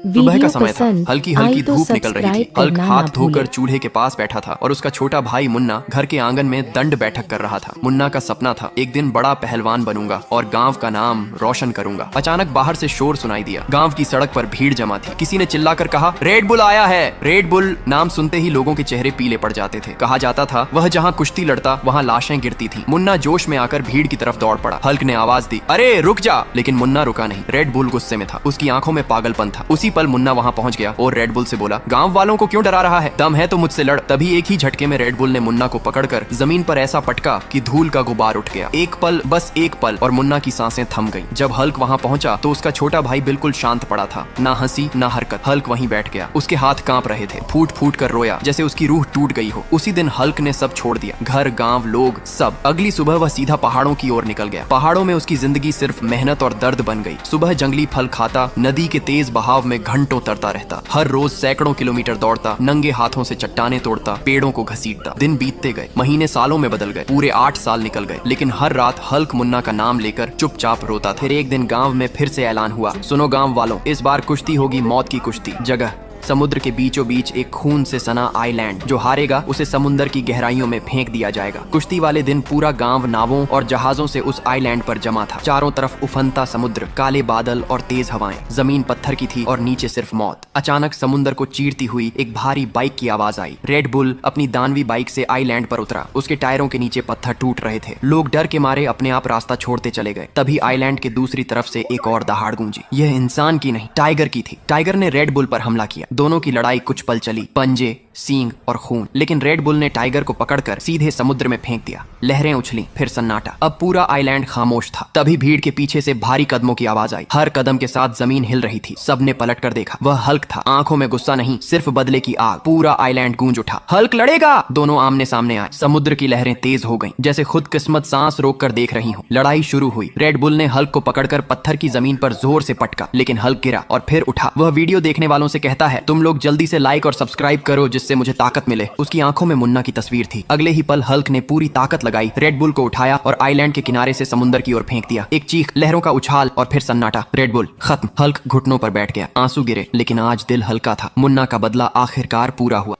सुबह का समय था, हल्की हल्की तो धूप निकल रही थी। हल्क हाथ धोकर चूल्हे के पास बैठा था और उसका छोटा भाई मुन्ना घर के आंगन में दंड बैठक कर रहा था। मुन्ना का सपना था, एक दिन बड़ा पहलवान बनूंगा और गांव का नाम रोशन करूंगा। अचानक बाहर से शोर सुनाई दिया। गांव की सड़क पर भीड़ जमा थी। किसी ने चिल्लाकर कहा, रेड बुल आया है। रेड बुल नाम सुनते ही लोगों के चेहरे पीले पड़ जाते थे। कहा जाता था वह जहाँ कुश्ती लड़ता वहाँ लाशें गिरती थी। मुन्ना जोश में आकर भीड़ की तरफ दौड़ पड़ा। हल्क ने आवाज दी, अरे रुक जा, लेकिन मुन्ना रुका नहीं। रेड बुल गुस्से में था, उसकी आंखों में पागलपन था। उसी पल मुन्ना वहाँ पहुंच गया और रेड बुल से बोला, गांव वालों को क्यों डरा रहा है? दम है तो मुझसे लड़। तभी एक ही झटके में रेड बुल ने मुन्ना को पकड़कर जमीन पर ऐसा पटका कि धूल का गुबार उठ गया। एक पल, बस एक पल, और मुन्ना की सांसें थम गईं। जब हल्क वहाँ पहुंचा तो उसका छोटा भाई बिल्कुल शांत पड़ा था, ना हंसी ना हरकत। हल्क वहीं बैठ गया। उसके हाथ कांप रहे थे, फूट फूट कर रोया जैसे उसकी रूह टूट गई हो। उसी दिन हल्क ने सब छोड़ दिया, घर, गांव, लोग, सब। अगली सुबह वह सीधा पहाड़ों की ओर निकल गया। पहाड़ों में उसकी जिंदगी सिर्फ मेहनत और दर्द बन गई। सुबह जंगली फल खाता, नदी के तेज बहाव में घंटों तरता रहता। हर रोज सैकड़ों किलोमीटर दौड़ता, नंगे हाथों से चट्टाने तोड़ता, पेड़ों को घसीटता। दिन बीतते गए, महीने सालों में बदल गए, पूरे 8 साल निकल गए। लेकिन हर रात हल्क मुन्ना का नाम लेकर चुपचाप रोता था। फिर एक दिन गांव में फिर से ऐलान हुआ, सुनो गांव वालों, इस बार कुश्ती होगी, मौत की कुश्ती। जगह समुद्र के बीचों बीच एक खून से सना आइलैंड। जो हारेगा उसे समुद्र की गहराइयों में फेंक दिया जाएगा। कुश्ती वाले दिन पूरा गांव नावों और जहाजों से उस आइलैंड पर जमा था। चारों तरफ उफनता समुद्र, काले बादल और तेज हवाएं। जमीन पत्थर की थी और नीचे सिर्फ मौत। अचानक समुद्र को चीरती हुई एक भारी बाइक की आवाज आई। रेड बुल अपनी दानवी बाइक से आइलैंड पर उतरा। उसके टायरों के नीचे पत्थर टूट रहे थे। लोग डर के मारे अपने आप रास्ता छोड़ते चले गए। तभी आइलैंड के दूसरी तरफ से एक और दहाड़ गूंजी। यह इंसान की नहीं, टाइगर की थी। टाइगर ने रेड बुल पर हमला किया। दोनों की लड़ाई कुछ पल चली, पंजे, सींग और खून। लेकिन रेड बुल ने टाइगर को पकड़कर सीधे समुद्र में फेंक दिया। लहरें उछली, फिर सन्नाटा। अब पूरा आइलैंड खामोश था। तभी भीड़ के पीछे से भारी कदमों की आवाज आई। हर कदम के साथ जमीन हिल रही थी। सबने पलट कर देखा। वह हल्क था। आंखों में गुस्सा नहीं, सिर्फ बदले की आग। पूरा आइलैंड गूंज उठा। हल्क लड़ेगा। दोनों आमने सामने आए। समुद्र की लहरें तेज हो गईं, जैसे खुद किस्मत सांस रोक कर देख रही हो। लड़ाई शुरू हुई। रेड बुल ने हल्क को पकड़कर पत्थर की जमीन पर जोर से पटका, लेकिन हल्क गिरा और फिर उठा। वह वीडियो देखने वालों से कहता है, तुम लोग जल्दी से लाइक और सब्सक्राइब करो जिससे मुझे ताकत मिले। उसकी आंखों में मुन्ना की तस्वीर थी। अगले ही पल हल्क ने पूरी ताकत लगाई, रेड बुल को उठाया और आइलैंड के किनारे से समुद्र की ओर फेंक दिया। एक चीख, लहरों का उछाल और फिर सन्नाटा। रेड बुल खत्म। हल्क घुटनों पर बैठ गया। आंसू गिरे, लेकिन आज दिल हल्का था। मुन्ना का बदला आखिरकार पूरा हुआ।